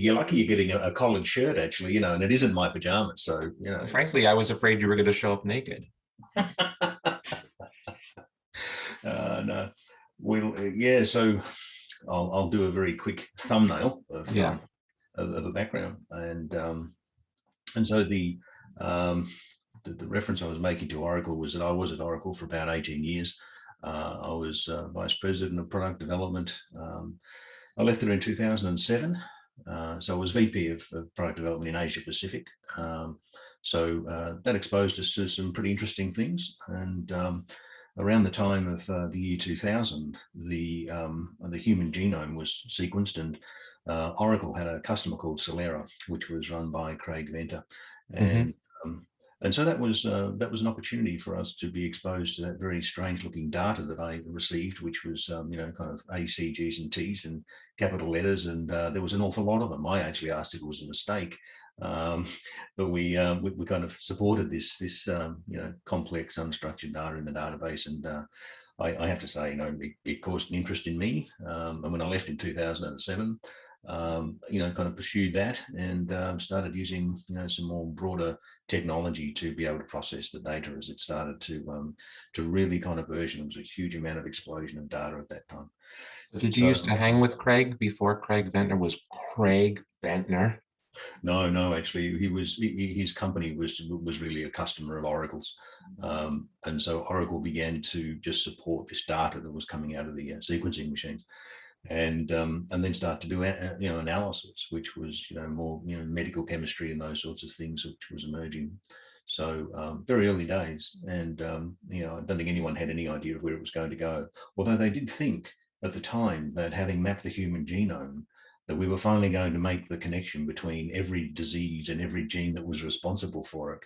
you're lucky you're getting a collared shirt, actually, and it isn't my pajamas. So, Frankly, I was afraid you were going to show up naked. No, yeah. So I'll do a very quick thumbnail of a background, and so the reference I was making to Oracle was that I was at Oracle for about 18 years. I was vice president of product development. I left there in 2007. So I was VP of product development in Asia Pacific. So that exposed us to some pretty interesting things. And around the time of the year 2000, the human genome was sequenced, and Oracle had a customer called Celera, which was run by Craig Venter. And so that was an opportunity for us to be exposed to that very strange looking data that I received, which was kind of A, C, G's and T's and capital letters, and there was an awful lot of them. I actually asked if it was a mistake, but we kind of supported this complex unstructured data in the database, and I have to say, it caused an interest in me, and when I left in 2007. Kind of pursued that and started using some more broader technology to be able to process the data as it started to really kind of version. It was a huge amount of explosion of data at that time. Did you used to hang with Craig before Craig Ventner was Craig Ventner? No, actually, his company was really a customer of Oracle's, and so Oracle began to just support this data that was coming out of the sequencing machines. And then start to do analysis, which was more medical chemistry and those sorts of things, which was emerging. So very early days, and I don't think anyone had any idea of where it was going to go. Although they did think at the time that having mapped the human genome, that we were finally going to make the connection between every disease and every gene that was responsible for it.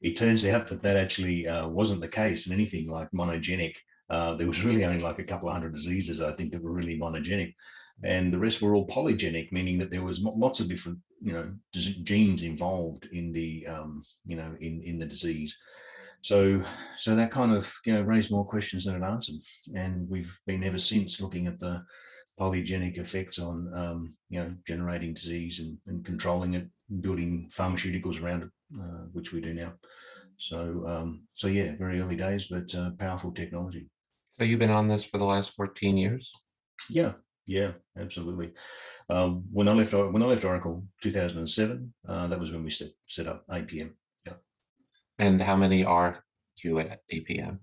It turns out that actually wasn't the case, and anything like monogenic. There was really only like a couple of hundred diseases, I think, that were really monogenic, and the rest were all polygenic, meaning that there was lots of different, genes involved in the, in the disease. So that kind of, raised more questions than it answered, and we've been ever since looking at the polygenic effects on, generating disease and controlling it, building pharmaceuticals around it, which we do now. So yeah, very early days, but powerful technology. So you've been on this for the last 14 years? Yeah, absolutely. When I left Oracle, 2007, that was when we set up APM. Yeah. And how many are you at APM?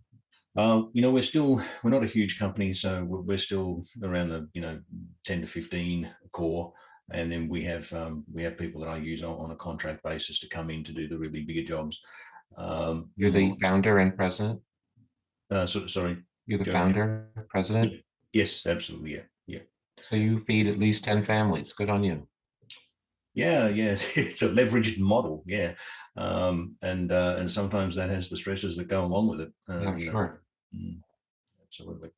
We're not a huge company, so we're still around the 10 to 15 core, and then we have people that I use on a contract basis to come in to do the really bigger jobs. You're the founder and president? Sorry. You're the founder, president? Yes, absolutely. Yeah. So you feed at least 10 families. Good on you. Yeah. It's a leveraged model. Yeah. And sometimes that has the stresses that go along with it. Sure. Absolutely.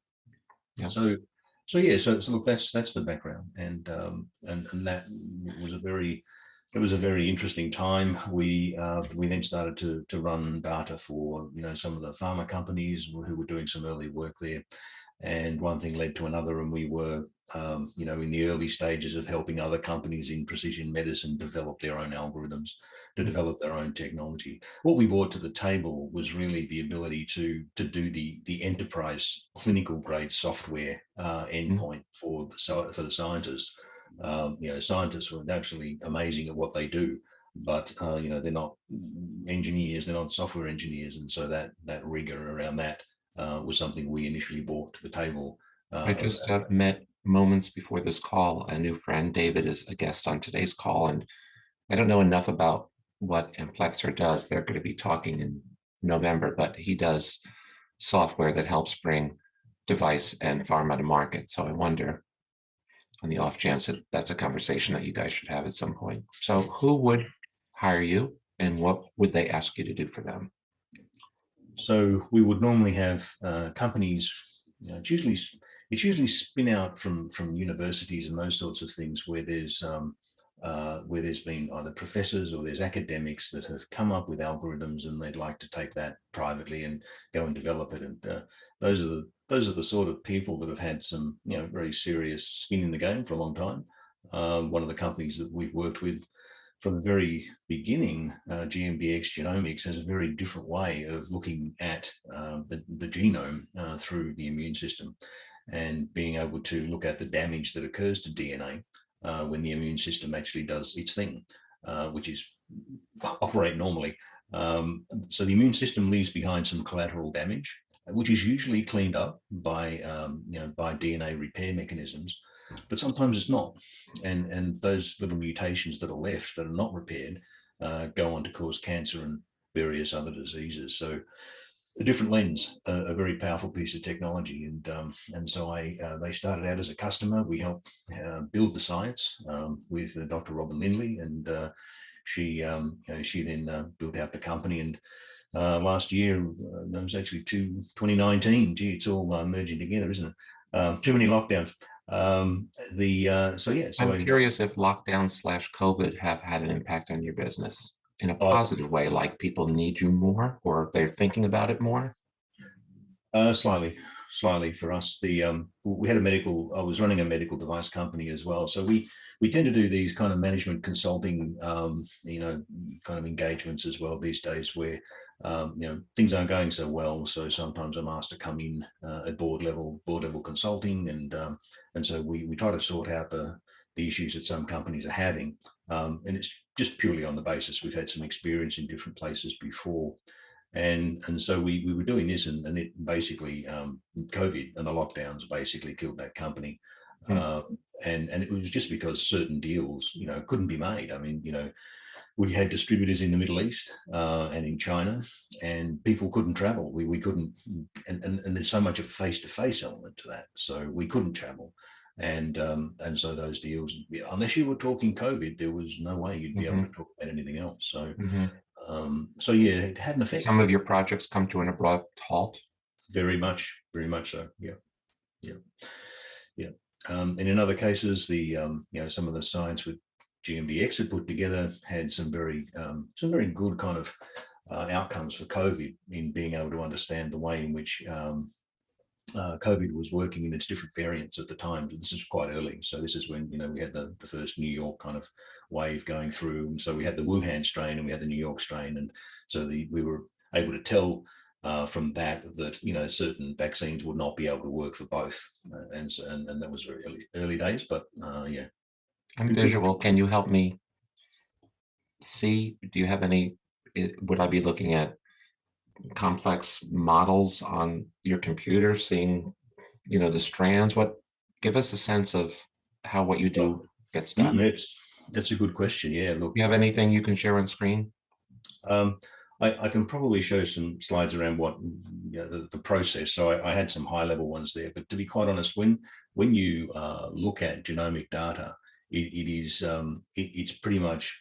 Yeah. So look, that's the background, and that was a very interesting time. We then started to run data for some of the pharma companies who were doing some early work there, and one thing led to another, and we were in the early stages of helping other companies in precision medicine develop their own algorithms, to develop their own technology. What we brought to the table was really the ability to do the enterprise clinical grade software endpoint for the scientists. Scientists were absolutely amazing at what they do, but they're not engineers, they're not software engineers, and so that rigor around that was something we initially brought to the table. I just met moments before this call a new friend. David is a guest on today's call, and I don't know enough about what Amplexer does. They're going to be talking in November, but he does software that helps bring device and pharma to market. So I wonder, on the off chance that that's a conversation that you guys should have at some point. So who would hire you, and what would they ask you to do for them? So we would normally have companies, it's usually spin out from universities and those sorts of things, where there's been either professors or there's academics that have come up with algorithms, and they'd like to take that privately and go and develop it. And those are the sort of people that have had some very serious skin in the game for a long time. one of the companies that we've worked with from the very beginning, GMBX Genomics, has a very different way of looking at the genome through the immune system, and being able to look at the damage that occurs to DNA when the immune system actually does its thing, which is operate normally. So the immune system leaves behind some collateral damage, which is usually cleaned up by by DNA repair mechanisms, but sometimes it's not. And those little mutations that are left that are not repaired go on to cause cancer and various other diseases. So a different lens, a very powerful piece of technology. And so they started out as a customer. We helped build the science with Dr. Robin Lindley, and she then built out the company. And last year, it was actually 2019. Gee, it's all merging together, isn't it? Too many lockdowns. I'm curious if lockdown/COVID have had an impact on your business in a positive way, like people need you more, or they're thinking about it more. Slightly for us. We had I was running a medical device company as well, so we tend to do these kind of management consulting, kind of engagements as well these days, where things aren't going so well. So sometimes I'm asked to come in at board level consulting, and so we try to sort out the issues that some companies are having, and it's just purely on the basis we've had some experience in different places before. And so we were doing this, and it basically COVID and the lockdowns basically killed that company. And it was just because certain deals couldn't be made. I mean, we had distributors in the Middle East and in China, and people couldn't travel. We couldn't, and there's so much of a face-to-face element to that, so we couldn't travel. And so those deals, unless you were talking COVID, there was no way you'd be able to talk about anything else. So so yeah, it had an effect. Some of your projects come to an abrupt halt. Very much so. Yeah. And in other cases, some of the science with GMDX had put together had some very good kind of outcomes for COVID, in being able to understand the way in which COVID was working in its different variants at the time. This is quite early. So this is when, we had the first New York kind of wave going through. And so we had the Wuhan strain and we had the New York strain. And so we were able to tell from that certain vaccines would not be able to work for both. And that was very early days, but yeah. I'm visual. Can you help me see? Do you have any, would I be looking at complex models on your computer, seeing the strands? Give us a sense of how what you do gets done. That's a good question. Yeah, look, you have anything you can share on screen? I can probably show some slides around what the process. So I had some high level ones there, but to be quite honest, when you look at genomic data, it's pretty much,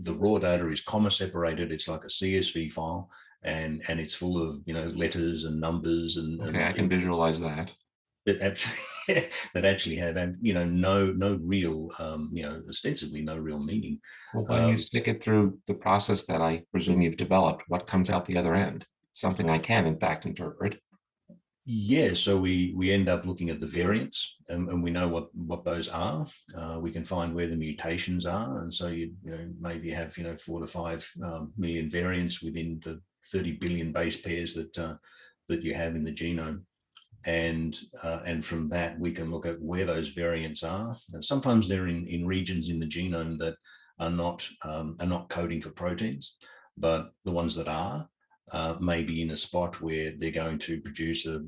the raw data is comma separated. It's like a CSV file, and it's full of letters and numbers and I can visualize that. That actually have no real ostensibly no real meaning. Well, when you stick it through the process that I presume you've developed, what comes out the other end? Something I can in fact interpret. Yeah, so we end up looking at the variants, and we know what those are. We can find where the mutations are, and so you maybe have 4 to 5 million variants within the 30 billion base pairs that you have in the genome. And from that, we can look at where those variants are. And sometimes they're in regions in the genome that are not coding for proteins, but the ones that are may be in a spot where they're going to produce a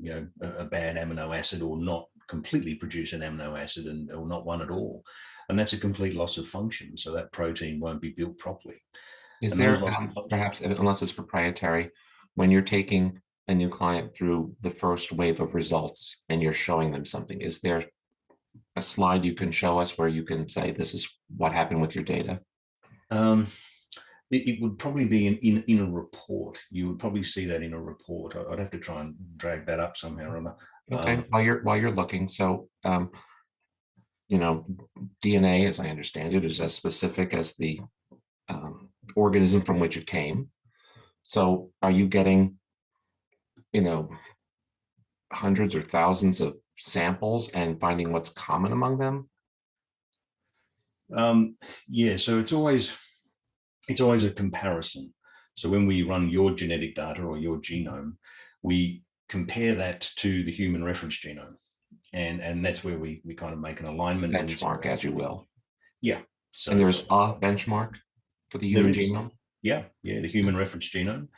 bad amino acid, or not completely produce an amino acid, or not one at all. And that's a complete loss of function. So that protein won't be built properly. Is there, perhaps, unless it's proprietary, when you're taking a new client through the first wave of results and you're showing them something, is there a slide you can show us where you can say, this is what happened with your data? It would probably be in a report. You would probably see that in a report. I'd have to try and drag that up somehow or other. Okay, while you're looking, so DNA, as I understand it, is as specific as the organism from which it came. So are you getting hundreds or thousands of samples and finding what's common among them? Yeah, so it's always a comparison. So when we run your genetic data or your genome, we compare that to the human reference genome, and that's where we kind of make an alignment. Benchmark, as you will. Yeah. And there's a benchmark for the human genome? Yeah, the human reference genome.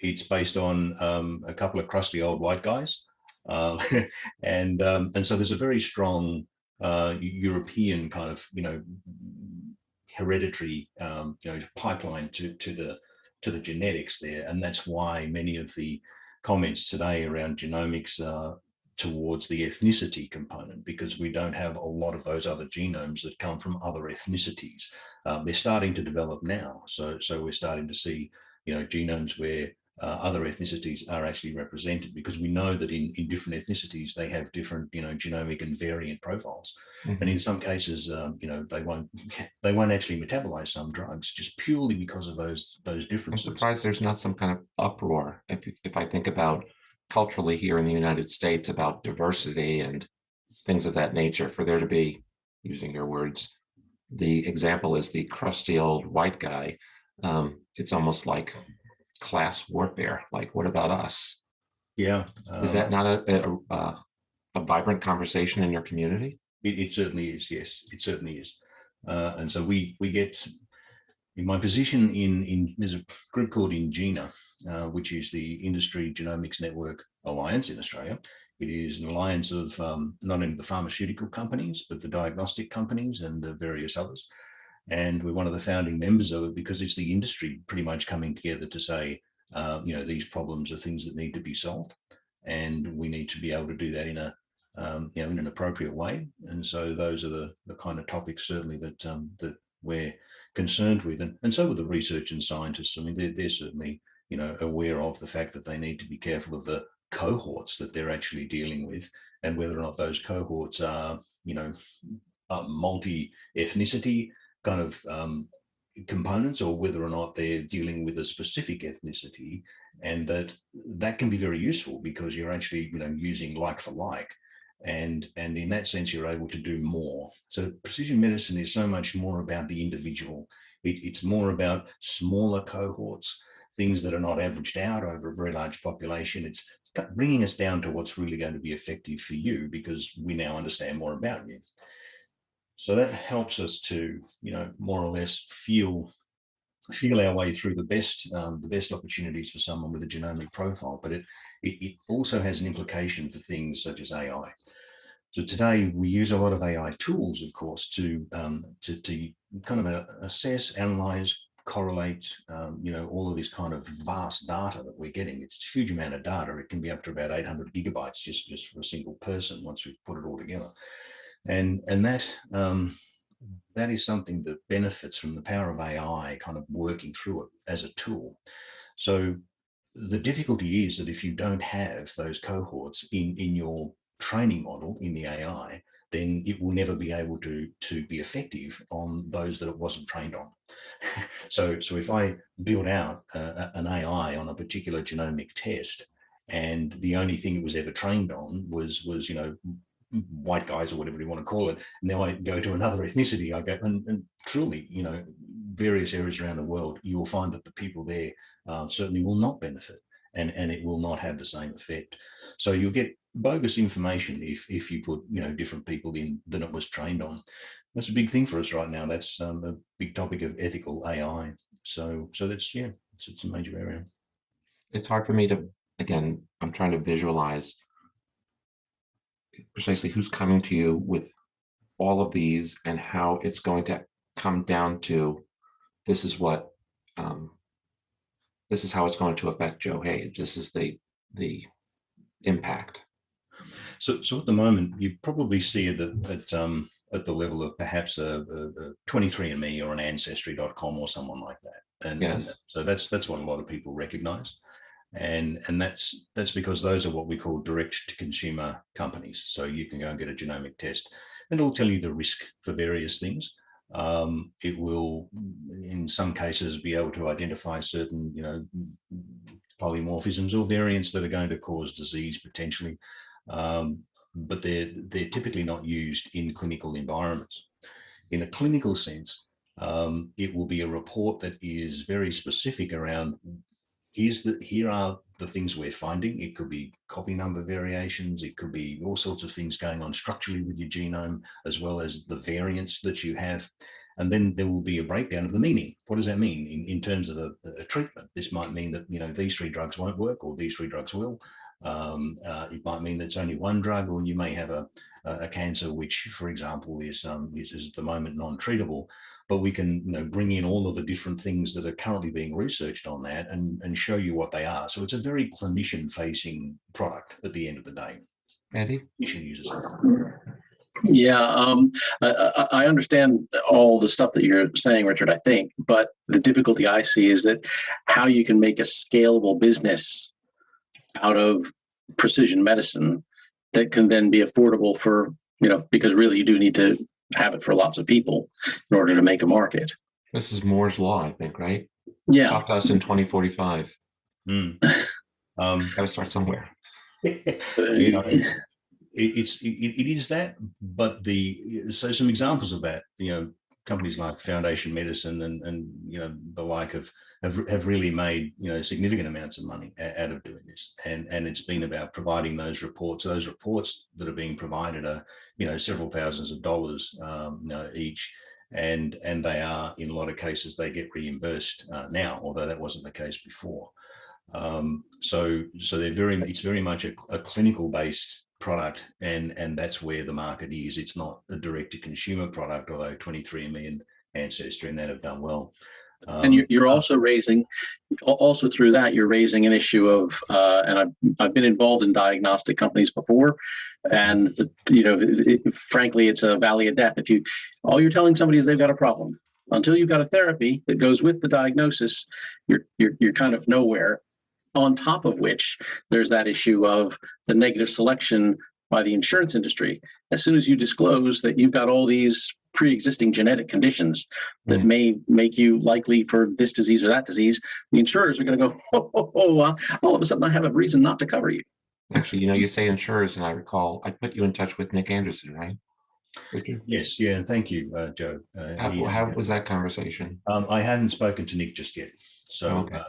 It's based on a couple of crusty old white guys. And so there's a very strong European kind of, hereditary, pipeline to the genetics there. And that's why many of the comments today around genomics are towards the ethnicity component, because we don't have a lot of those other genomes that come from other ethnicities. They're starting to develop now. So we're starting to see, genomes where other ethnicities are actually represented, because we know that in different ethnicities, they have different, genomic and variant profiles. Mm-hmm. And in some cases, they won't actually metabolize some drugs just purely because of those differences. I'm surprised there's not some kind of uproar. If I think about culturally here in the United States about diversity and things of that nature, for there to be, using your words, the example is the crusty old white guy. It's almost like class warfare. Like, what about us? Yeah. Is that not a vibrant conversation in your community? It certainly is. Yes, it certainly is. And so we get, in my position there's a group called Ingena, which is the Industry Genomics Network Alliance in Australia. It is an alliance of not only the pharmaceutical companies, but the diagnostic companies and various others. And we're one of the founding members of it because it's the industry pretty much coming together to say, these problems are things that need to be solved, and we need to be able to do that in an appropriate way. And so those are the kind of topics certainly that we're concerned with, and so are the research and scientists. I mean, they're certainly aware of the fact that they need to be careful of the cohorts that they're actually dealing with, and whether or not those cohorts are multi-ethnicity kind of components, or whether or not they're dealing with a specific ethnicity, and that can be very useful because you're actually using like for like. And in that sense, you're able to do more. So precision medicine is so much more about the individual. It's more about smaller cohorts, things that are not averaged out over a very large population. It's bringing us down to what's really going to be effective for you, because we now understand more about you. So that helps us to, more or less feel our way through the best opportunities for someone with a genomic profile. But it also has an implication for things such as AI. So today we use a lot of AI tools, of course, to kind of assess, analyze, correlate, all of this kind of vast data that we're getting. It's a huge amount of data. It can be up to about 800 gigabytes just for a single person once we've put it all together. And that is something that benefits from the power of AI kind of working through it as a tool. So the difficulty is that if you don't have those cohorts in your training model in the AI, then it will never be able to be effective on those that it wasn't trained on. So if I build out an AI on a particular genomic test, and the only thing it was ever trained on was white guys or whatever you want to call it, and now I go to another ethnicity, I go and truly, various areas around the world, you will find that the people there certainly will not benefit, and it will not have the same effect. So you'll get bogus information if you put different people in than it was trained on. That's a big thing for us right now. That's a big topic of ethical AI. So that's it's a major area. It's hard for me to, again, I'm trying to visualize precisely who's coming to you with all of these and how it's going to come down to this is how it's going to affect Joe Hay. This is the impact. So at the moment, you probably see it at the level of perhaps a 23andMe or an Ancestry.com or someone like that. And, yes. and so that's what a lot of people recognize. And that's because those are what we call direct to consumer companies. So you can go and get a genomic test and it'll tell you the risk for various things. It will, in some cases, be able to identify certain, polymorphisms or variants that are going to cause disease potentially. But they're typically not used in clinical environments. In a clinical sense, it will be a report that is very specific around here are the things we're finding. It could be copy number variations. It could be all sorts of things going on structurally with your genome, as well as the variants that you have. And then there will be a breakdown of the meaning. What does that mean in terms of a treatment? This might mean that, these 3 drugs won't work, or these 3 drugs will. It might mean that it's only one drug, or you may have a cancer which, for example, is at the moment non-treatable. But we can bring in all of the different things that are currently being researched on that and show you what they are. So it's a very clinician-facing product at the end of the day. Andy? Clinician users. Yeah, I understand all the stuff that you're saying, Richard, I think, but the difficulty I see is that how you can make a scalable business out of precision medicine that can then be affordable for, because really you do need to have it for lots of people in order to make a market. This is Moore's Law, I think, right? Yeah. Talk to us in 2045. Got to start somewhere. It is that, but so some examples of that, companies like Foundation Medicine and the like have really made significant amounts of money out of doing this, and it's been about providing those reports. Those reports that are being provided are several thousands of dollars each, and they are, in a lot of cases, they get reimbursed now, although that wasn't the case before. So it's very much a clinical based product, and that's where the market is. It's not a direct to consumer product, although 23andMe and Ancestry and that have done well. And you're also through that, you're raising an issue of, and I've been involved in diagnostic companies before, and frankly, it's a valley of death. All you're telling somebody is they've got a problem. Until you've got a therapy that goes with the diagnosis, you're kind of nowhere. On top of which, there's that issue of the negative selection by the insurance industry. As soon as you disclose that you've got all these pre-existing genetic conditions that may make you likely for this disease or that disease, the insurers are going to go, all of a sudden I have a reason not to cover you. Actually, you say insurers, and I recall I put you in touch with Nick Anderson, right? Yes, yeah, thank you, Joe. How was that conversation? I haven't spoken to Nick just yet. So, okay.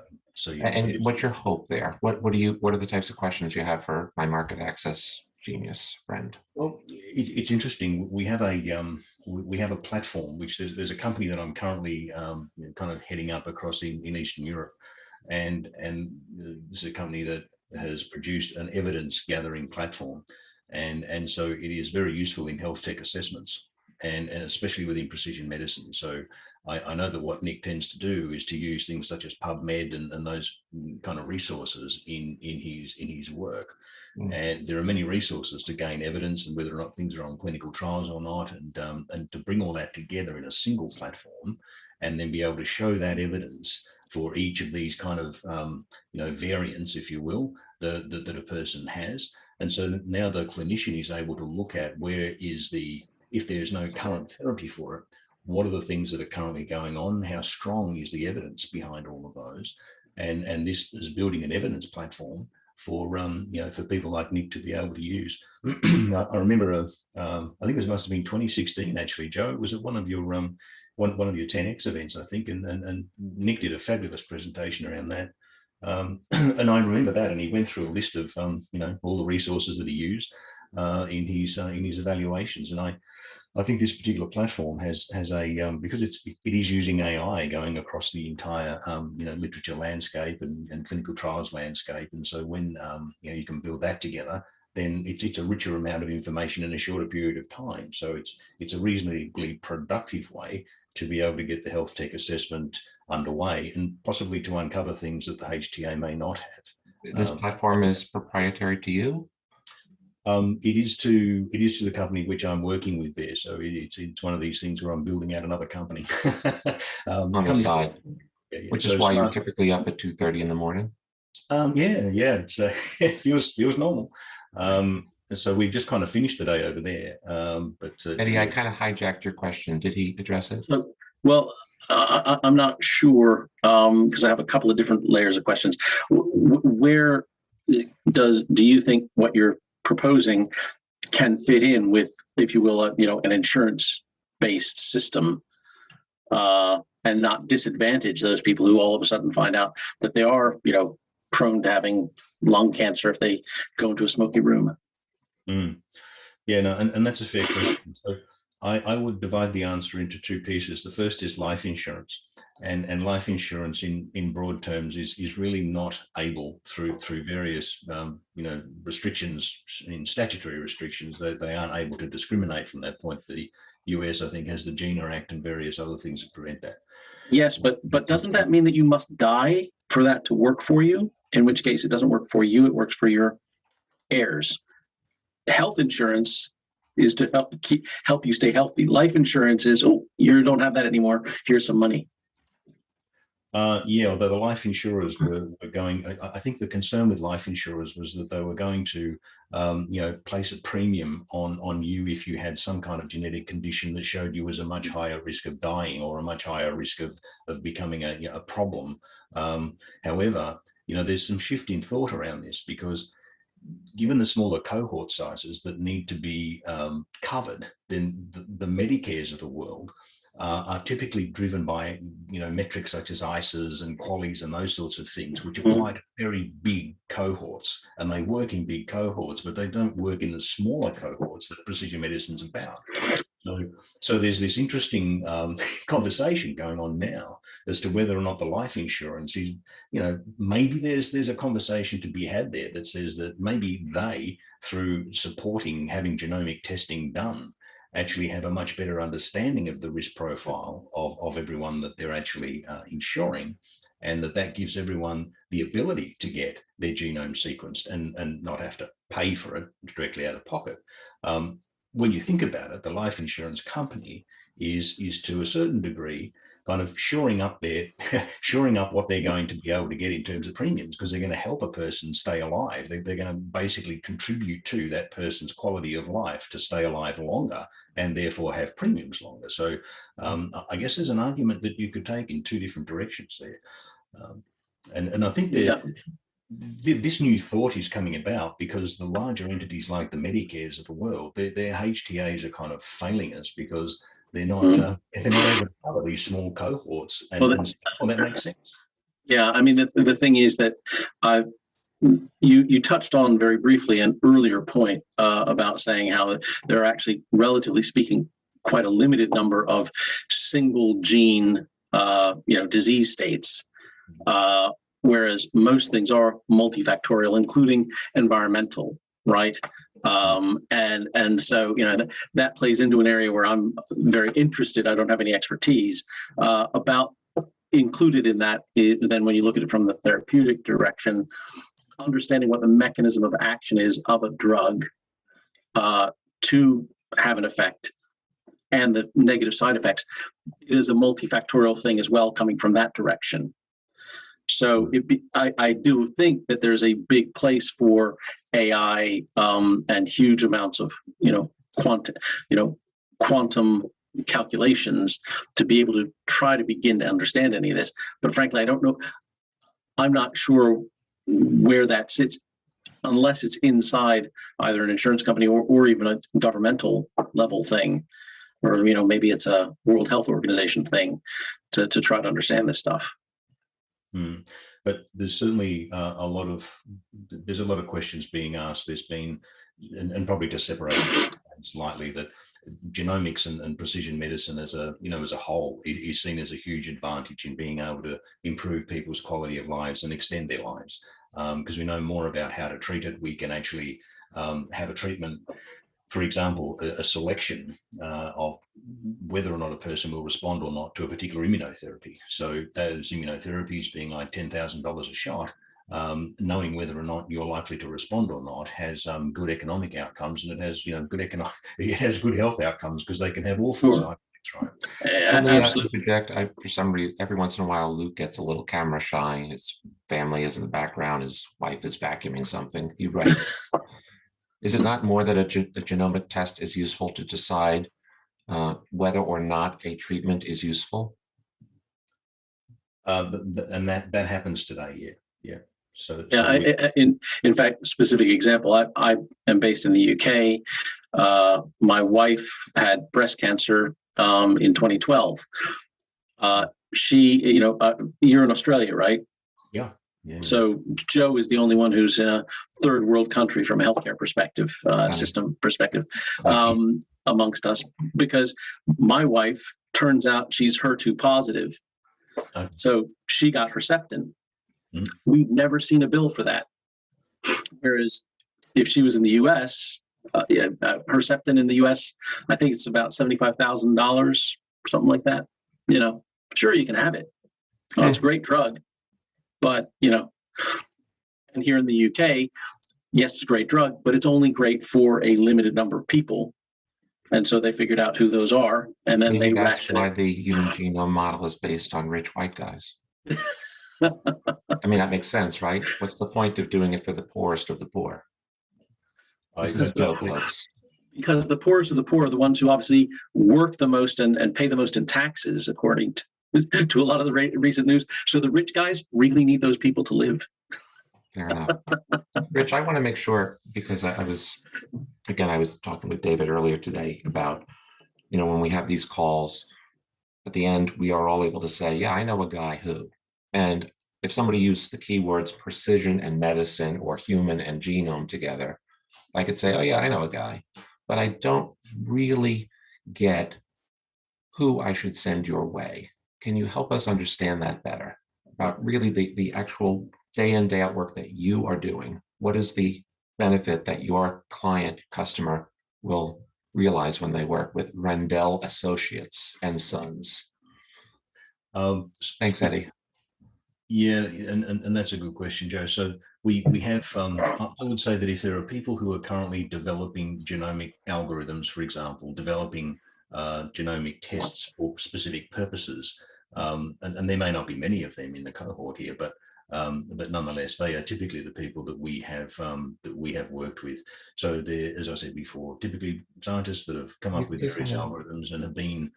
Yeah. And what's your hope there? What are the types of questions you have for my market access genius friend? Well, it's interesting. We have a platform which there's a company that I'm currently kind of heading up across in Eastern Europe, and this is a company that has produced an evidence gathering platform, and so it is very useful in health tech assessments, and especially within precision medicine. So I know that what Nick tends to do is to use things such as PubMed and those kind of resources in his work. And there are many resources to gain evidence and whether or not things are on clinical trials or not, and to bring all that together in a single platform, and then be able to show that evidence for each of these kind of variants, if you will, that a person has. And so now the clinician is able to look at if there's no current therapy for it, what are the things that are currently going on? How strong is the evidence behind all of those? And this is building an evidence platform for for people like Nick to be able to use. I remember I think it must have been 2016 actually, Joe. It was at one of your one of your 10X events, I think, and Nick did a fabulous presentation around that. And I remember that, and he went through a list of all the resources that he used in his evaluations, and I think this particular platform has a because it is using AI going across the entire literature landscape and clinical trials landscape, and so when you can build that together, then it's a richer amount of information in a shorter period of time. So it's a reasonably productive way to be able to get the health tech assessment underway and possibly to uncover things that the HTA may not have. This platform is proprietary to you? It is to the company which I'm working with there. So it's one of these things where I'm building out another company. On the side, which is why you're typically up at 2:30 in the morning. It's it feels normal. So we've just kind of finished the day over there. Eddie, I kind of hijacked your question. Did he address it? So, well, I'm not sure because I have a couple of different layers of questions. Where do you think what you're proposing can fit in with, if you will, an insurance based system, and not disadvantage those people who all of a sudden find out that they are, prone to having lung cancer if they go into a smoky room. Yeah, no, and that's a fair question. So I would divide the answer into two pieces. The first is life insurance, and life insurance in broad terms is really not able through various restrictions, in statutory restrictions, they aren't able to discriminate from that point. The US, I think, has the GINA Act and various other things that prevent that. Yes, but doesn't that mean that you must die for that to work for you? In which case it doesn't work for you, it works for your heirs. Health insurance is to help you stay healthy. Life insurance is, oh, you don't have that anymore, here's some money. Yeah, although the life insurers were going, I think the concern with life insurers was that they were going to, place a premium on you if you had some kind of genetic condition that showed you was a much higher risk of dying or a much higher risk of becoming a problem. However, there's some shift in thought around this, because given the smaller cohort sizes that need to be covered, then the Medicares of the world are typically driven by metrics such as ICEs and QALYs and those sorts of things, which apply to very big cohorts, and they work in big cohorts, but they don't work in the smaller cohorts that precision medicine's about. So there's this interesting conversation going on now as to whether or not the life insurance is, maybe there's a conversation to be had there that says that maybe they, through supporting having genomic testing done, actually have a much better understanding of the risk profile of everyone that they're actually insuring, and that gives everyone the ability to get their genome sequenced and not have to pay for it directly out of pocket. When you think about it, the life insurance company is to a certain degree kind of shoring up what they're going to be able to get in terms of premiums, because they're going to help a person stay alive. They're going to basically contribute to that person's quality of life to stay alive longer, and therefore have premiums longer. So I guess there's an argument that you could take in two different directions there. And I think this new thought is coming about because the larger entities like the Medicares of the world, their HTAs are kind of failing us because they're not able to cover these small cohorts, and that makes sense. Yeah, I mean, the thing is that you touched on very briefly an earlier point about saying how there are actually, relatively speaking, quite a limited number of single gene disease states, whereas most things are multifactorial, including environmental, right? And so that plays into an area where I'm very interested. I don't have any expertise about. Included in that is, then when you look at it from the therapeutic direction, understanding what the mechanism of action is of a drug to have an effect, and the negative side effects is a multifactorial thing as well, coming from that direction. So I do think that there's a big place for AI and huge amounts of quantum calculations to be able to try to begin to understand any of this. But frankly, I don't know. I'm not sure where that sits, unless it's inside either an insurance company or even a governmental level thing, or maybe it's a World Health Organization thing to try to understand this stuff. But there's certainly a lot of questions being asked. There's been, and probably to separate slightly, that genomics and precision medicine as a whole is seen as a huge advantage in being able to improve people's quality of lives and extend their lives, because we know more about how to treat it. We can actually have a treatment, for example, a selection of whether or not a person will respond or not to a particular immunotherapy. So those immunotherapies being like $10,000 a shot, knowing whether or not you're likely to respond or not has good economic outcomes, and it has good health outcomes, because they can have awful side effects, right? Absolutely. For some reason, every once in a while, Luke gets a little camera shy. His family is in the background. His wife is vacuuming something. He writes, is it not more that a genomic test is useful to decide whether or not a treatment is useful? And that happens today, yeah. So in fact, specific example, I am based in the UK. My wife had breast cancer in 2012. She, you're in Australia, right? Yeah. Yeah. So Joe is the only one who's in a third world country from a healthcare perspective, system perspective, amongst us, because my wife turns out she's HER2 positive. Okay. So she got Herceptin. Mm. We've never seen a bill for that. Whereas if she was in the US, Herceptin in the US, I think it's about $75,000, something like that. Sure, you can have it. Oh, it's a great drug. But, and here in the UK, yes, it's a great drug, but it's only great for a limited number of people. And so they figured out who those are, and then Maybe they that's ration why it. the human genome model is based on rich white guys. I mean, that makes sense, right? What's the point of doing it for the poorest of the poor? This is a joke, folks. Because the poorest of the poor are the ones who obviously work the most and pay the most in taxes, according to a lot of the recent news. So the rich guys really need those people to live. Fair enough. Rich, I want to make sure, because I was talking with David earlier today about, when we have these calls, at the end, we are all able to say, yeah, I know a guy who. And if somebody used the keywords precision and medicine or human and genome together, I could say, oh yeah, I know a guy, but I don't really get who I should send your way. Can you help us understand that better about really the actual day in, day out work that you are doing? What is the benefit that your client customer will realize when they work with Rendell Associates and Sons? Thanks, Eddie. Yeah, and that's a good question, Joe. So we have, I would say that if there are people who are currently developing genomic algorithms, for example, developing genomic tests for specific purposes, and there may not be many of them in the cohort here, but nonetheless, they are typically the people that we have worked with. So they're, as I said before, typically scientists that have come up with various algorithms and have been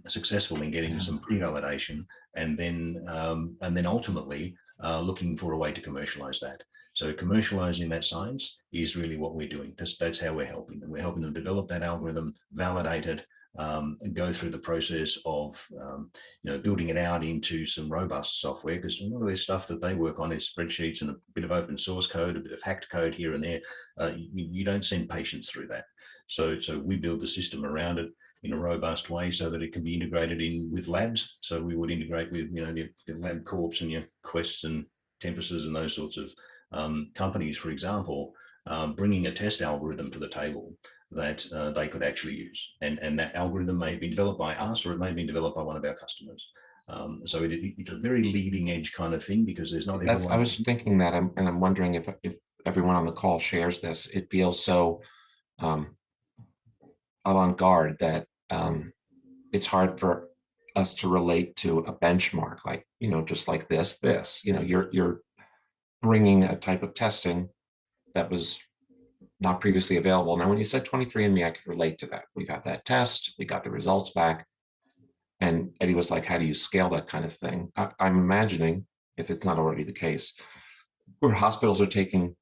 successful in getting some pre-validation, and then ultimately looking for a way to commercialize that. So commercializing that science is really what we're doing. That's how we're helping them. We're helping them develop that algorithm, validate it, and go through the process of building it out into some robust software, because a lot of this stuff that they work on is spreadsheets and a bit of open source code, a bit of hacked code here and there. You don't send patients through that. So we build the system around it in a robust way so that it can be integrated in with labs. So we would integrate with your LabCorps and your Quests and Tempuses and those sorts of companies, for example, bringing a test algorithm to the table that they could actually use. And that algorithm may have been developed by us, or it may have been developed by one of our customers. So it's a very leading edge kind of thing, because there's not everyone. I was thinking that, and I'm wondering if everyone on the call shares this. It feels so avant-garde that it's hard for us to relate to a benchmark, like, just like this, you're bringing a type of testing that was not previously available. Now, when you said 23andMe, I could relate to that. We've had that test, we got the results back, and Eddie was like, how do you scale that kind of thing? I'm imagining, if it's not already the case, where hospitals are taking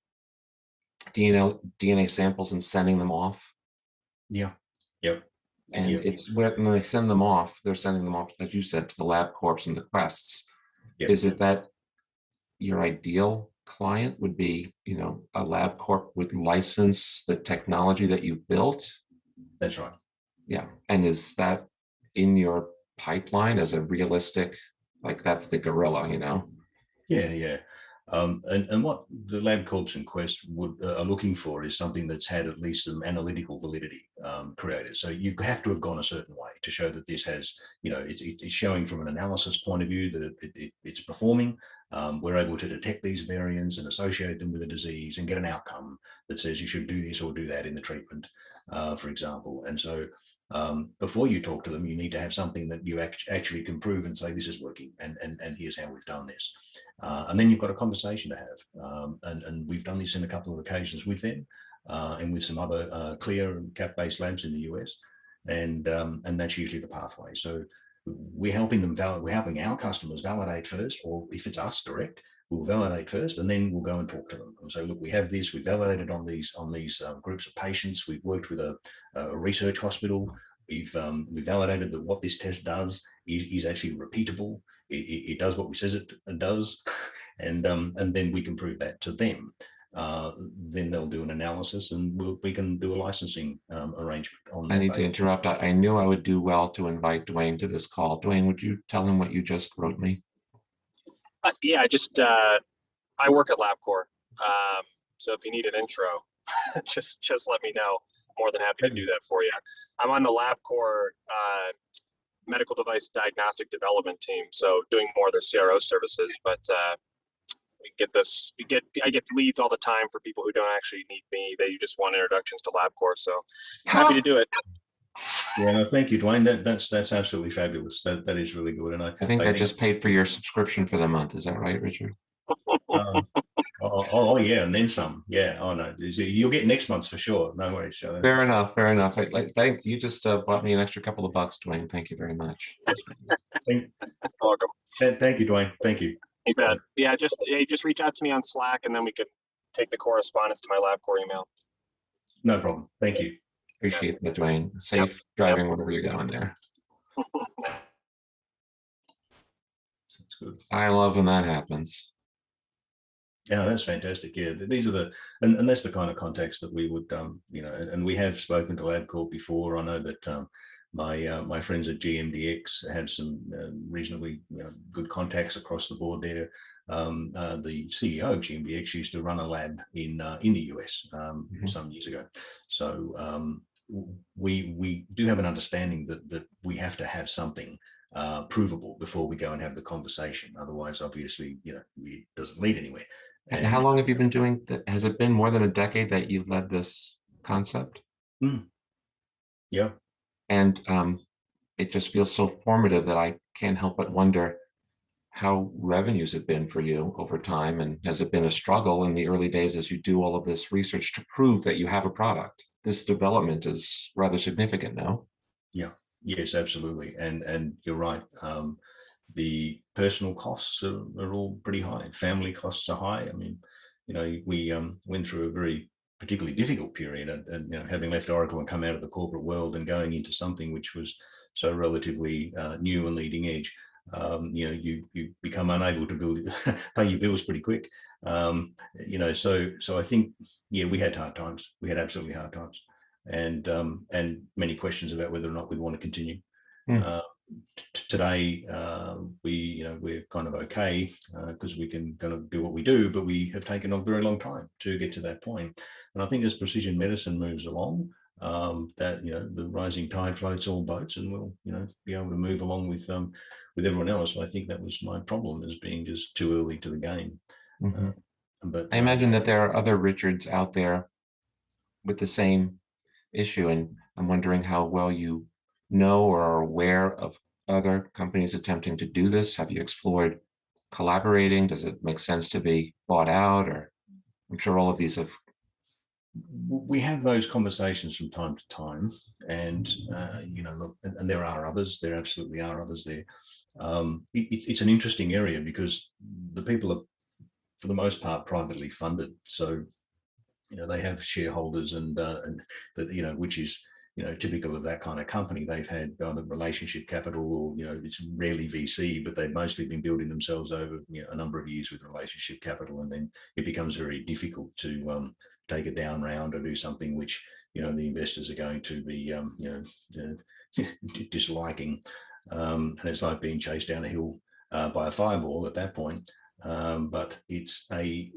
DNA samples and sending them off. Yeah. Yep. And it's when they send them off, they're sending them off, as you said, to the LabCorps and the Quests. Yep. Is it that your ideal client would be, a LabCorp would license the technology that you built? That's right. Yeah. And is that in your pipeline as a realistic, like, that's the gorilla, Yeah. And what the LabCorps and Quest are looking for is something that's had at least some analytical validity created. So you have to have gone a certain way to show that this has, it's showing from an analysis point of view that it's performing. We're able to detect these variants and associate them with a disease and get an outcome that says you should do this or do that in the treatment, for example. And so before you talk to them, you need to have something that you actually can prove and say, this is working, and here's how we've done this. And then you've got a conversation to have. And we've done this in a couple of occasions with them and with some other clear and CAP-based labs in the US. And that's usually the pathway. So we're helping them we're helping our customers validate first, or if it's us direct, we'll validate first, and then we'll go and talk to them and say, look, we have this, we validated on these groups of patients. We've worked with a research hospital We've validated that what this test does is actually repeatable. It does what we says it does, and then we can prove that to them. Then they'll do an analysis, and we can do a licensing arrangement on that. I need to interrupt. I knew I would do well to invite Dwayne to this call. Dwayne, would you tell him what you just wrote me? Yeah, I work at LabCorp. So if you need an intro, just let me know. More than happy to do that for you. I'm on the LabCorp medical device diagnostic development team, so doing more of their CRO services. But I get leads all the time for people who don't actually need me. They just want introductions to LabCorp. So happy to do it. Yeah, no, thank you, Dwayne. That's absolutely fabulous. That is really good. And I think that just paid for your subscription for the month. Is that right, Richard? Oh yeah, and then some. Yeah. Oh no, you'll get next month's for sure. No worries. Fair enough. Fair enough. Thank you. Just bought me an extra couple of bucks, Dwayne. Thank you very much. Welcome. Thank you, Dwayne. Thank you. You bet. Yeah, just reach out to me on Slack, and then we could take the correspondence to my LabCorp email. No problem. Thank you. Appreciate that, Dwayne. Safe driving wherever you're going there. That's good. I love when that happens. Yeah, that's fantastic. Yeah, these are and that's the kind of context that we would, and we have spoken to LabCorp before. I know that my friends at GMDX had some reasonably good contacts across the board there. The CEO of GMBX used to run a lab in the US some years ago. So we do have an understanding that we have to have something provable before we go and have the conversation. Otherwise, obviously, it doesn't lead anywhere. And how long have you been doing that? Has it been more than a decade that you've led this concept? Yeah. And it just feels so formative that I can't help but wonder how revenues have been for you over time. And has it been a struggle in the early days as you do all of this research to prove that you have a product? This development is rather significant, no? Yeah. Yes, absolutely. And you're right. The personal costs are all pretty high. Family costs are high. I mean, we went through a very particularly difficult period, and having left Oracle and come out of the corporate world and going into something which was so relatively new and leading edge. You become unable to pay your bills pretty quick. So I think, we had hard times. We had absolutely hard times, and many questions about whether or not we'd want to continue. Today, we're kind of okay because we can kind of do what we do, but we have taken a very long time to get to that point. And I think as precision medicine moves along, that the rising tide floats all boats, and we'll be able to move along with everyone else. But I think that was my problem, as being just too early to the game. But I imagine that there are other Richards out there with the same issue, and I'm wondering how well you know or are aware of other companies attempting to do this. Have you explored collaborating? Does it make sense to be bought out? Or I'm sure all of these have. We have those conversations from time to time, and look, and there are others. There absolutely are others there. It's an interesting area because the people are, for the most part, privately funded. So they have shareholders, and which is typical of that kind of company. They've had either relationship capital, or it's rarely VC, but they've mostly been building themselves over a number of years with relationship capital, and then it becomes very difficult to take a down round or do something which the investors are going to be disliking, and it's like being chased down a hill by a fireball at that point. But it's a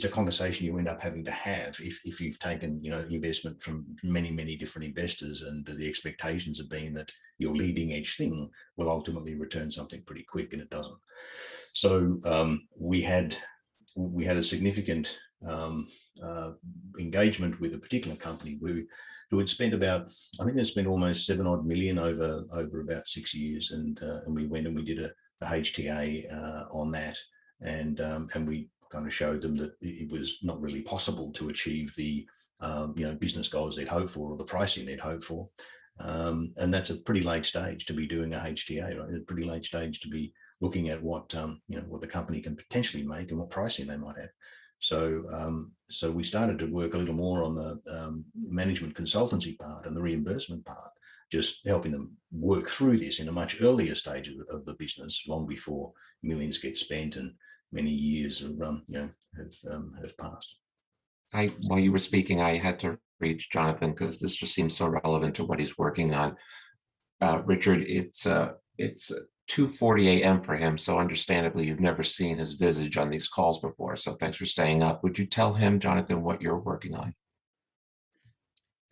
conversation you end up having to have if you've taken investment from many different investors, and the expectations have been that your leading edge thing will ultimately return something pretty quick, and it doesn't. So we had a significant engagement with a particular company who had spent I think they spent almost $7 odd million over about 6 years, and we went and we did a HTA on that. And we kind of showed them that it was not really possible to achieve the business goals they'd hoped for, or the pricing they'd hoped for. And that's a pretty late stage to be doing a HTA, right? It's a pretty late stage to be looking at what the company can potentially make and what pricing they might have. So we started to work a little more on the management consultancy part and the reimbursement part, just helping them work through this in a much earlier stage of the business, long before millions get spent and many years have passed. While you were speaking, I had to reach Jonathan because this just seems so relevant to what he's working on. Richard, it's 2:40 a.m. for him, so understandably, you've never seen his visage on these calls before. So thanks for staying up. Would you tell him, Jonathan, what you're working on?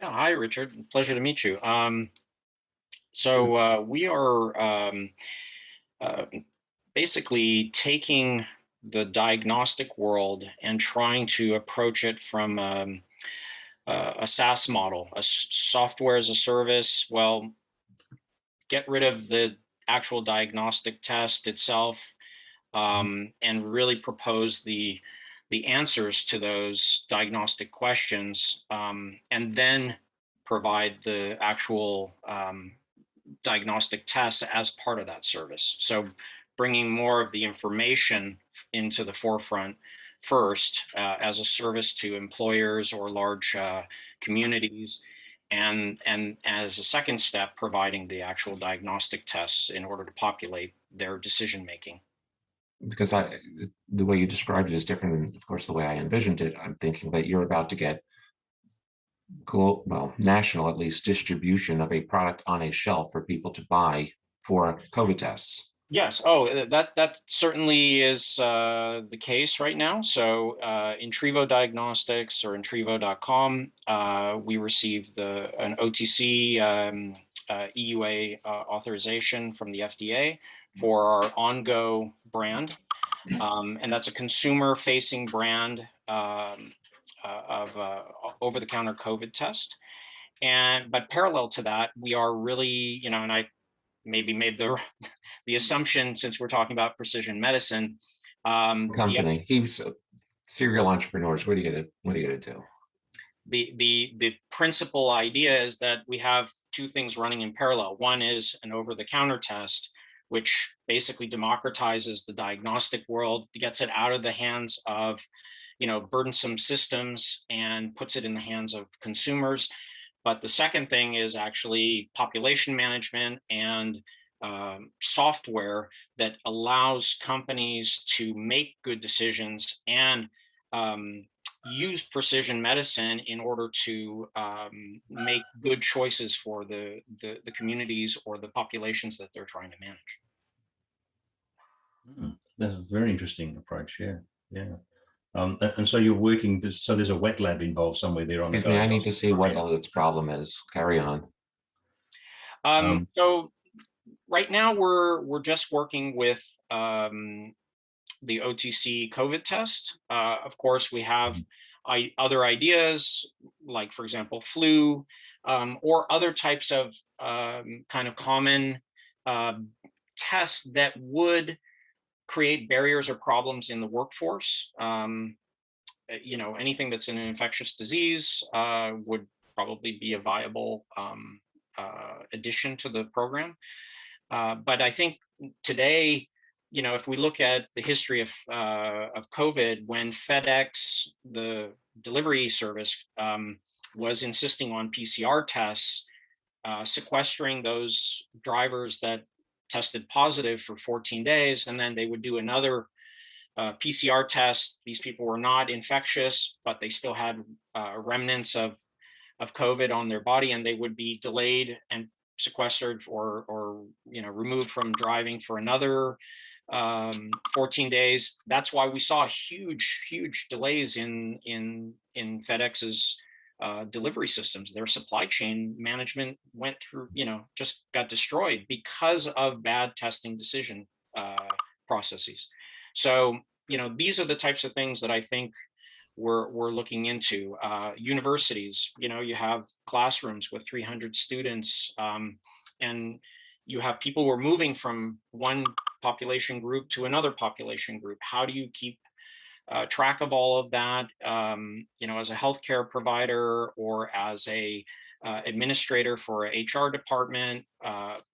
Yeah, hi, Richard. Pleasure to meet you. We are basically taking the diagnostic world and trying to approach it from a SaaS model, a software as a service. Well, get rid of the actual diagnostic test itself, and really propose the answers to those diagnostic questions, and then provide the actual diagnostic tests as part of that service. So bringing more of the information into the forefront first, as a service to employers or large communities, and as a second step, providing the actual diagnostic tests in order to populate their decision making. Because the way you described it is different than, of course, the way I envisioned it. I'm thinking that you're about to get national, at least, distribution of a product on a shelf for people to buy for COVID tests. Yes. Oh, that certainly is the case right now. So Intrivo Diagnostics, or Intrivo.com, we received an OTC EUA authorization from the FDA for our OnGo brand. And that's a consumer-facing brand of over-the-counter COVID test. But parallel to that, we are really, and I maybe made the assumption, since we're talking about precision medicine. Company, he's serial entrepreneurs. What are you gonna do? The principal idea is that we have two things running in parallel. One is an over-the-counter test, which basically democratizes the diagnostic world, gets it out of the hands of, burdensome systems and puts it in the hands of consumers. But the second thing is actually population management and software that allows companies to make good decisions and use precision medicine in order to make good choices for the communities or the populations that they're trying to manage. That's a very interesting approach. Yeah. And so you're working. So there's a wet lab involved somewhere there on. Excuse me, I need to see what Elliot's problem is. Carry on. So right now we're just working with the OTC COVID test. Of course, we have other ideas, like, for example, flu, or other types of kind of common tests that would create barriers or problems in the workforce. Anything that's an infectious disease would probably be a viable addition to the program. But I think today, if we look at the history of COVID, when FedEx, the delivery service, was insisting on PCR tests, sequestering those drivers that tested positive for 14 days, and then they would do another PCR test. These people were not infectious, but they still had remnants of COVID on their body, and they would be delayed and sequestered or removed from driving for another 14 days. That's why we saw huge delays in FedEx's delivery systems. Their supply chain management went through, just got destroyed because of bad testing decision processes. So, these are the types of things that I think we're looking into. Universities, you have classrooms with 300 students, and you have people who are moving from one population group to another population group. How do you keep track of all of that, as a healthcare provider or as a administrator for a HR department,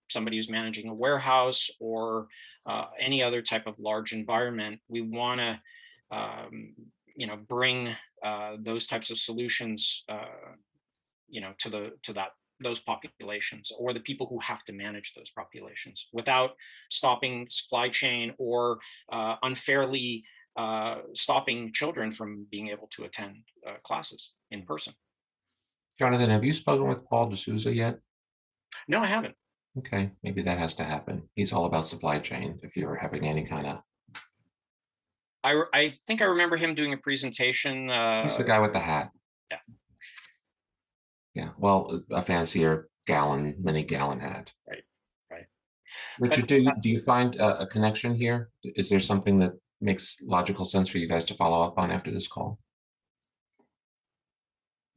somebody who's managing a warehouse, or any other type of large environment? We want to, bring those types of solutions, to that those populations or the people who have to manage those populations without stopping supply chain or unfairly stopping children from being able to attend classes in person. Jonathan, have you spoken with Paul D'Souza yet? No, I haven't. Okay, maybe that has to happen. He's all about supply chain. If you're having any kind of, I think I remember him doing a presentation. he's the guy with the hat. Yeah. Yeah, well, a fancier mini gallon hat. Right, right. Richard, do you find a connection here? Is there something that makes logical sense for you guys to follow up on after this call?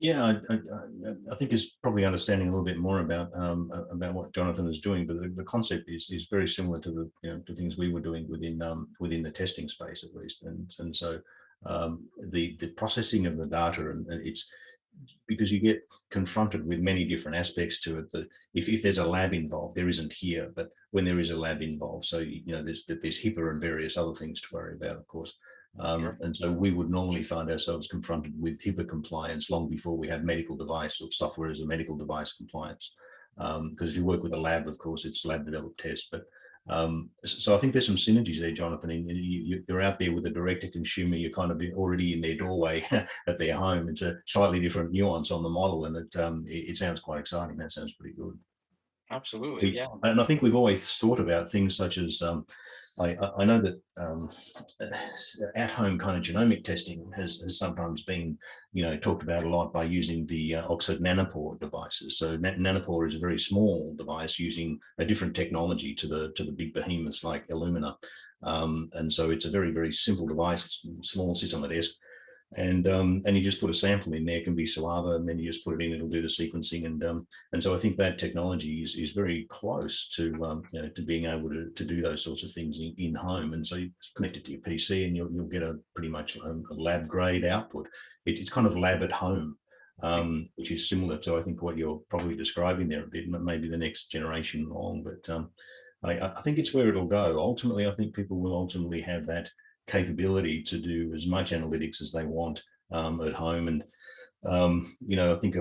Yeah, I think it's probably understanding a little bit more about what Jonathan is doing, but the concept is very similar to the to things we were doing within the testing space, at least, and so the processing of the data, and it's because you get confronted with many different aspects to it. That if there's a lab involved, there isn't here, but when there is a lab involved, so there's HIPAA and various other things to worry about, of course. Sure. And so we would normally find ourselves confronted with HIPAA compliance long before we have medical device or software as a medical device compliance. Because if you work with a lab, of course, it's lab developed tests. But so I think there's some synergies there, Jonathan. And you're out there with a direct to consumer. You're kind of already in their doorway at their home. It's a slightly different nuance on the model, and it sounds quite exciting. That sounds pretty good. Absolutely, yeah. And I think we've always thought about things such as I know that at-home kind of genomic testing has sometimes been, talked about a lot by using the Oxford nanopore devices. So nanopore is a very small device using a different technology to the big behemoths like Illumina, and so it's a very, very simple device. It's small, sits on the desk. And you just put a sample in there, it can be saliva, and then you just put it in, it'll do the sequencing. And so I think that technology is very close to to being able to do those sorts of things in home. And so you connect it to your PC, and you'll get a pretty much a lab grade output. It's kind of lab at home, which is similar to, I think, what you're probably describing there a bit, maybe the next generation along. But I think it's where it'll go. Ultimately, I think people will ultimately have that capability to do as much analytics as they want at home. And I think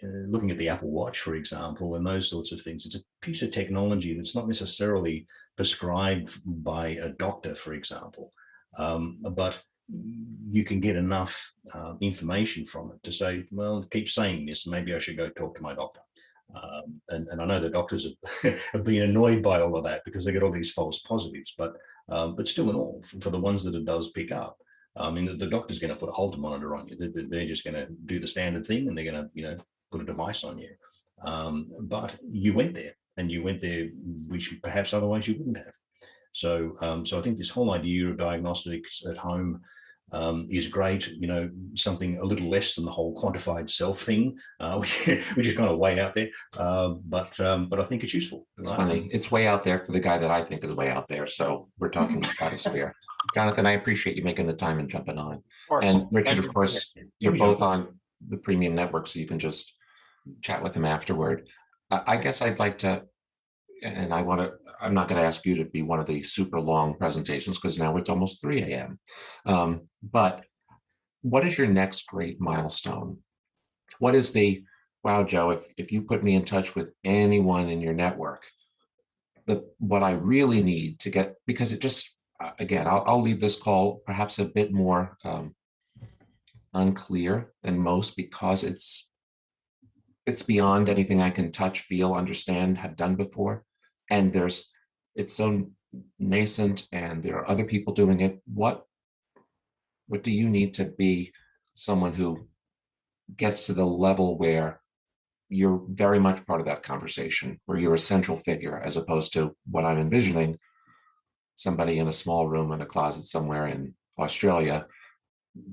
looking at the Apple Watch, for example, and those sorts of things, it's a piece of technology that's not necessarily prescribed by a doctor, for example, but you can get enough information from it to say, well, keep saying this, maybe I should go talk to my doctor. And I know the doctors have been annoyed by all of that because they get all these false positives, but still in all, for the ones that it does pick up, I mean, the doctor's going to put a Holter monitor on you. They're just going to do the standard thing, and they're going to, put a device on you. But you went there, which perhaps otherwise you wouldn't have. So I think this whole idea of diagnostics at home is great. Something a little less than the whole quantified self thing, which is kind of way out there. But I think it's useful. It's funny. It's way out there for the guy that I think is way out there. So we're talking stratosphere. Jonathan, I appreciate you making the time and jumping on. And Richard, of course, you're both on the premium network, so you can just chat with him afterward. I guess I'd like to, and I'm not going to ask you to be one of the super long presentations because now it's almost 3 a.m. But what is your next great milestone? What is wow, Joe, if you put me in touch with anyone in your network, what I really need to get, because it just, again, I'll leave this call perhaps a bit more unclear than most because it's beyond anything I can touch, feel, understand, have done before. And it's so nascent and there are other people doing it. What do you need to be someone who gets to the level where you're very much part of that conversation, where you're a central figure, as opposed to what I'm envisioning, somebody in a small room in a closet somewhere in Australia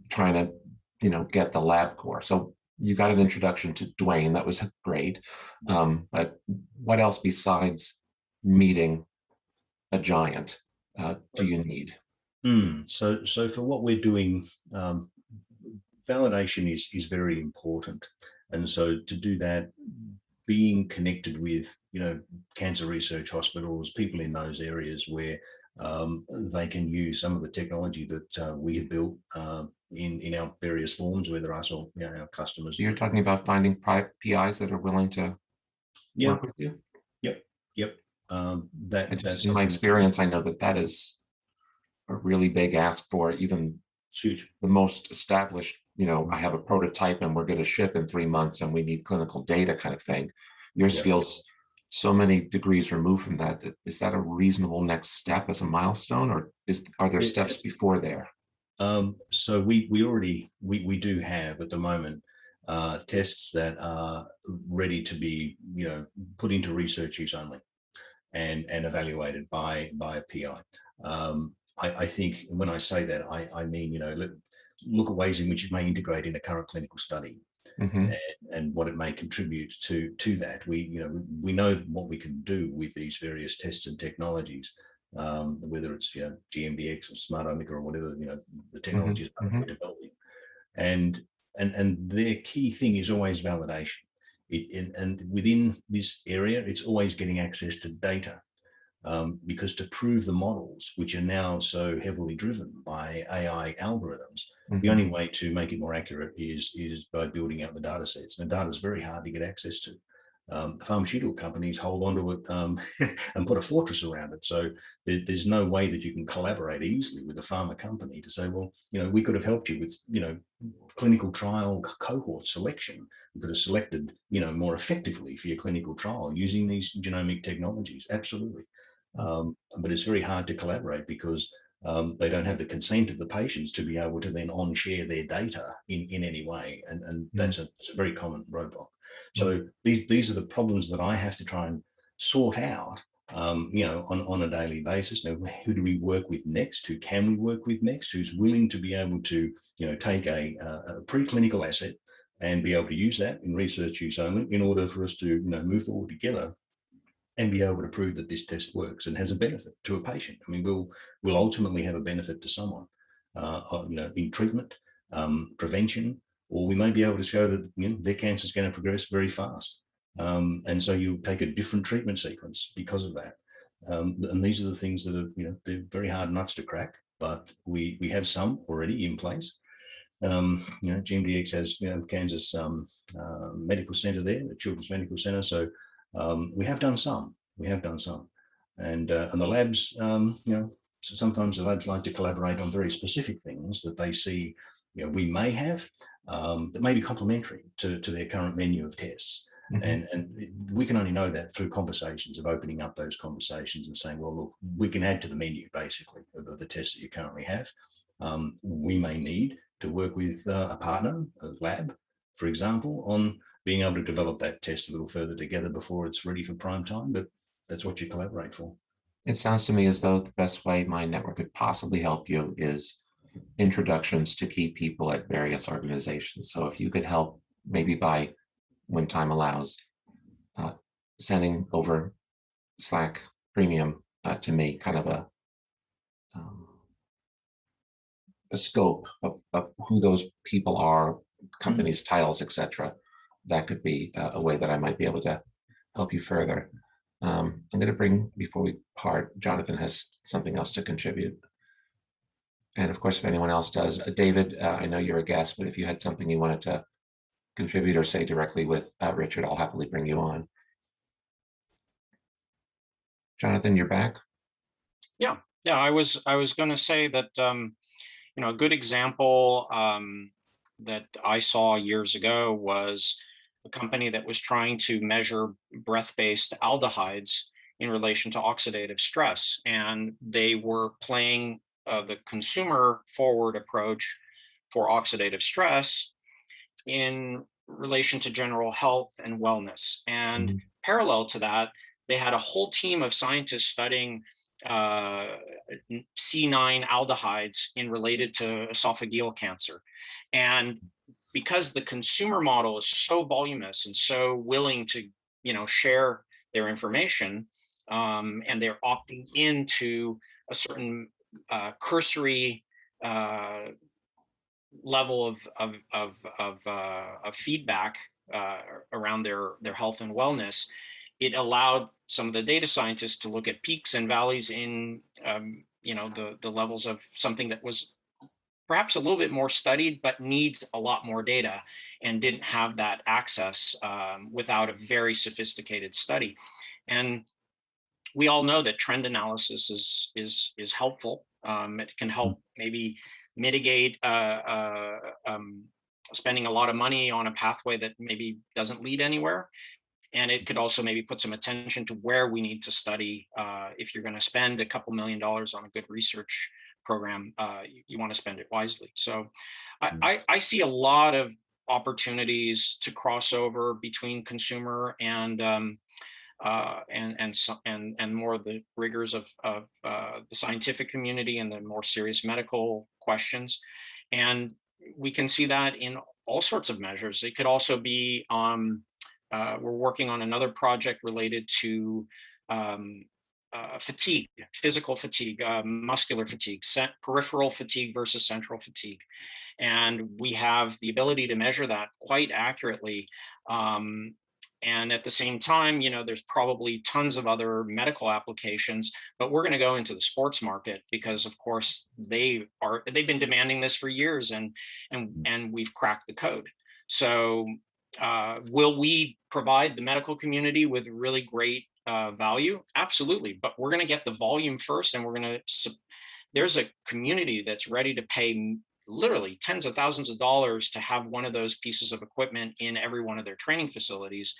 trying to, get the LabCorp. So you got an introduction to Dwayne. That was great. But what else besides meeting a giant do you need? So for what we're doing, validation is very important. And so to do that, being connected with, cancer research hospitals, people in those areas where they can use some of the technology that we have built in our various forms, whether us or our customers. You're talking about finding PIs that are willing to work with you? Yep. That's in my experience, I know that is a really big ask for even huge. The most established, I have a prototype and we're going to ship in 3 months and we need clinical data kind of thing. Yours feels so many degrees removed from that. Is that a reasonable next step as a milestone, or are there steps before there? So we do have at the moment tests that are ready to be put into research use only and evaluated by a PI. I think when I say that, I mean look at ways in which it may integrate in a current clinical study. And what it may contribute to that. We know what we can do with these various tests and technologies, whether it's GMBX or Smart Omics or whatever the technologies we're developing, and their key thing is always validation. And within this area, it's always getting access to data. Because to prove the models, which are now so heavily driven by AI algorithms, the only way to make it more accurate is by building out the data sets. And data is very hard to get access to. The pharmaceutical companies hold onto it and put a fortress around it. So there's no way that you can collaborate easily with a pharma company to say, well, we could have helped you with, clinical trial cohort selection. We could have selected, more effectively for your clinical trial using these genomic technologies. Absolutely. But it's very hard to collaborate because they don't have the consent of the patients to be able to then on-share their data in any way. And that's a very common roadblock. So these are the problems that I have to try and sort out, on a daily basis. Now, who do we work with next? Who can we work with next? Who's willing to be able to, take a preclinical asset and be able to use that in research use only in order for us to, move forward together and be able to prove that this test works and has a benefit to a patient. I mean, we'll ultimately have a benefit to someone, in treatment, prevention, or we may be able to show that their cancer is going to progress very fast. And so you take a different treatment sequence because of that. And these are the things that are, they're very hard nuts to crack, but we have some already in place. GMDX has, Kansas Medical Center there, the Children's Medical Center. So we have done some, and the labs, so sometimes the labs like to collaborate on very specific things that they see, we may have that may be complementary to their current menu of tests. And we can only know that through conversations, of opening up those conversations and saying, well, look, we can add to the menu basically of the tests that you currently have. We may need to work with a partner, a lab, for example, on being able to develop that test a little further together before it's ready for prime time, but that's what you collaborate for. It sounds to me as though the best way my network could possibly help you is introductions to key people at various organizations. So if you could help, maybe by when time allows, sending over Slack Premium to me, kind of a scope of who those people are, companies, titles, etc. That could be a way that I might be able to help you further. I'm going to bring, before we part, Jonathan has something else to contribute. And of course, if anyone else does, David, I know you're a guest, but if you had something you wanted to contribute or say directly with Richard, I'll happily bring you on. Jonathan, you're back. Yeah. I was going to say that a good example that I saw years ago was a company that was trying to measure breath-based aldehydes in relation to oxidative stress, and they were playing the consumer-forward approach for oxidative stress in relation to general health and wellness. And parallel to that, they had a whole team of scientists studying C9 aldehydes related to esophageal cancer. And because the consumer model is so voluminous and so willing to, share their information, and they're opting into a certain cursory level of feedback around their health and wellness, it allowed some of the data scientists to look at peaks and valleys in the levels of something that was perhaps a little bit more studied, but needs a lot more data and didn't have that access without a very sophisticated study. And we all know that trend analysis is helpful. It can help maybe mitigate spending a lot of money on a pathway that maybe doesn't lead anywhere. And it could also maybe put some attention to where we need to study. If you're going to spend a couple $1 million on a good research program, you want to spend it wisely. So I see a lot of opportunities to cross over between consumer and more of the rigors of the scientific community and the more serious medical questions. And we can see that in all sorts of measures. It could also be we're working on another project related to fatigue, physical fatigue, muscular fatigue, peripheral fatigue versus central fatigue. And we have the ability to measure that quite accurately. And at the same time, there's probably tons of other medical applications, but we're going to go into the sports market because, of course, they've been demanding this for years, and we've cracked the code. So will we provide the medical community with really great value? Absolutely, but we're going to get the volume first, and there's a community that's ready to pay literally tens of thousands of dollars to have one of those pieces of equipment in every one of their training facilities,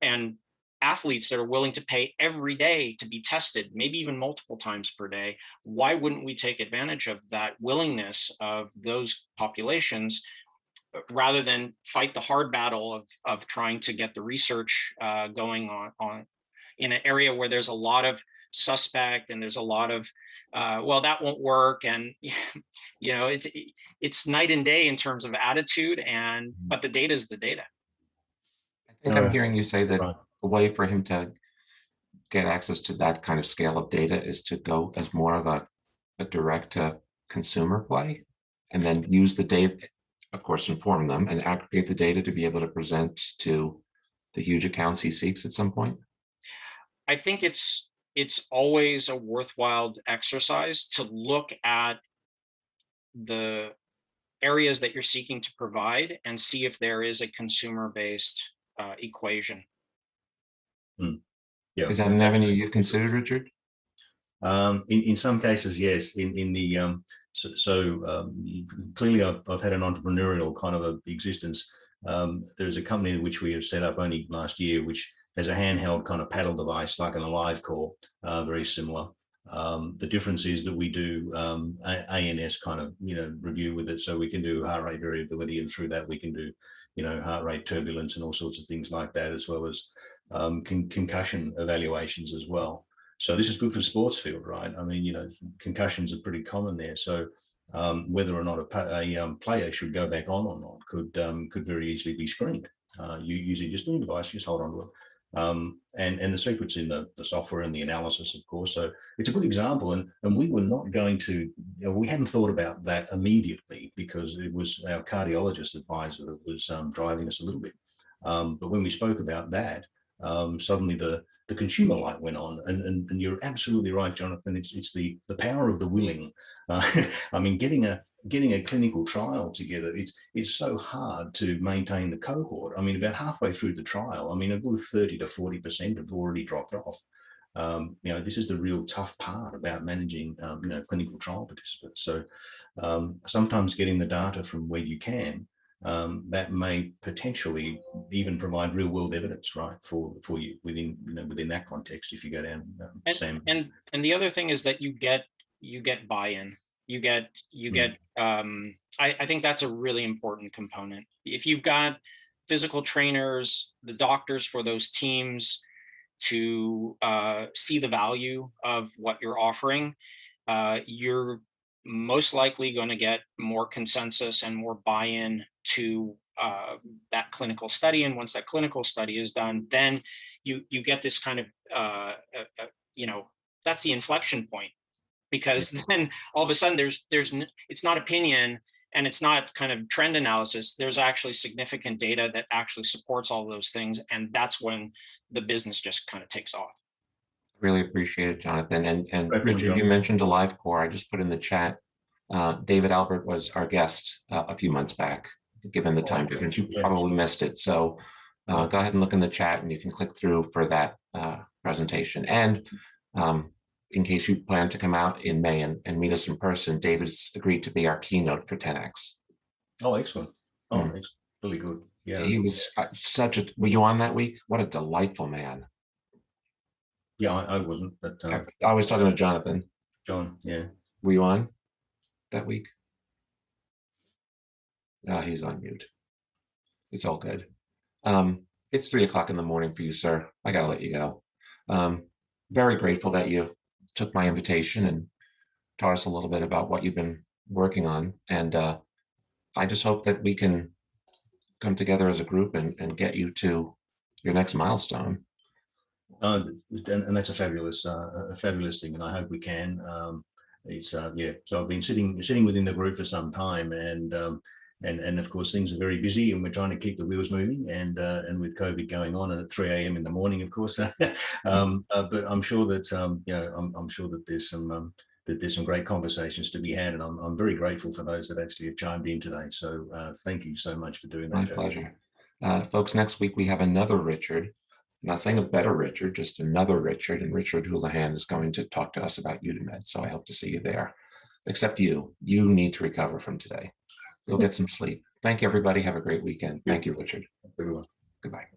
and athletes that are willing to pay every day to be tested, maybe even multiple times per day. Why wouldn't we take advantage of that willingness of those populations rather than fight the hard battle of trying to get the research going on in an area where there's a lot of suspect and there's a lot of well, that won't work, and it's night and day in terms of attitude, but the data is the data. I think I'm hearing you say that a way for him to get access to that kind of scale of data is to go as more of a direct to consumer play, and then use the data, of course, inform them and aggregate the data to be able to present to the huge accounts he seeks at some point. I think it's always a worthwhile exercise to look at the areas that you're seeking to provide and see if there is a consumer-based equation. Yeah. Is that an avenue you've considered, Richard? In some cases, yes. Clearly, I've had an entrepreneurial kind of a existence. There's a company which we have set up only last year, which has a handheld kind of paddle device like an LabCorp, very similar. The difference is that we do ANS kind of review with it, so we can do heart rate variability, and through that we can do heart rate turbulence and all sorts of things like that, as well as concussion evaluations as well. So this is good for the sports field, right? I mean, concussions are pretty common there. So whether or not a player should go back on or not could very easily be screened. You using just a device, just hold on to it. And the secret's in the software and the analysis, of course. So it's a good example, and we were not going to, we hadn't thought about that immediately because it was our cardiologist advisor that was driving us a little bit. But when we spoke about that, suddenly the consumer light went on, and you're absolutely right, Jonathan. It's the power of the willing. I mean, getting a clinical trial together, it's so hard to maintain the cohort. I mean, about halfway through the trial, I mean, a good 30 to 40% have already dropped off. This is the real tough part about managing, clinical trial participants. So sometimes getting the data from where you can, that may potentially even provide real world evidence, right, for you within that context. If you go down, Sam. And the other thing is that you get buy-in. You get. I think that's a really important component. If you've got physical trainers, the doctors for those teams to see the value of what you're offering, you're most likely going to get more consensus and more buy-in to that clinical study. And once that clinical study is done, then you get this kind of that's the inflection point, because then all of a sudden it's not opinion and it's not kind of trend analysis. There's actually significant data that actually supports all of those things, and that's when the business just kind of takes off. Really appreciate it, Jonathan. And Right, Richard, John. you mentioned LabCorp. I just put in the chat. David Albert was our guest a few months back. Given the time difference, you probably missed it. So go ahead and look in the chat, and you can click through for that presentation. And in case you plan to come out in May and meet us in person, David's agreed to be our keynote for 10X. Oh, excellent. Oh, it's really good. Yeah. He was were you on that week? What a delightful man. Yeah, I wasn't, but I was talking to Jonathan. John, yeah. Were you on that week? No, he's on mute. It's all good. It's 3 o'clock in the morning for you, sir. I gotta let you go. Very grateful that you took my invitation and taught us a little bit about what you've been working on. And I just hope that we can come together as a group and get you to your next milestone. And that's a fabulous thing, and I hope we can. It's yeah. So I've been sitting within the group for some time, and of course things are very busy, and we're trying to keep the wheels moving. And with COVID going on, and at 3 a.m. in the morning, of course. But I'm sure that I'm sure that there's some great conversations to be had, and I'm very grateful for those that actually have chimed in today. So thank you so much for doing that. My pleasure. Folks, next week we have another Richard. I'm not saying a better Richard, just another Richard, and Richard Houlihan is going to talk to us about UDMed. So I hope to see you there. Except you need to recover from today. Go get some sleep. Thank you, everybody. Have a great weekend. Thank you, Richard. Everyone. Goodbye.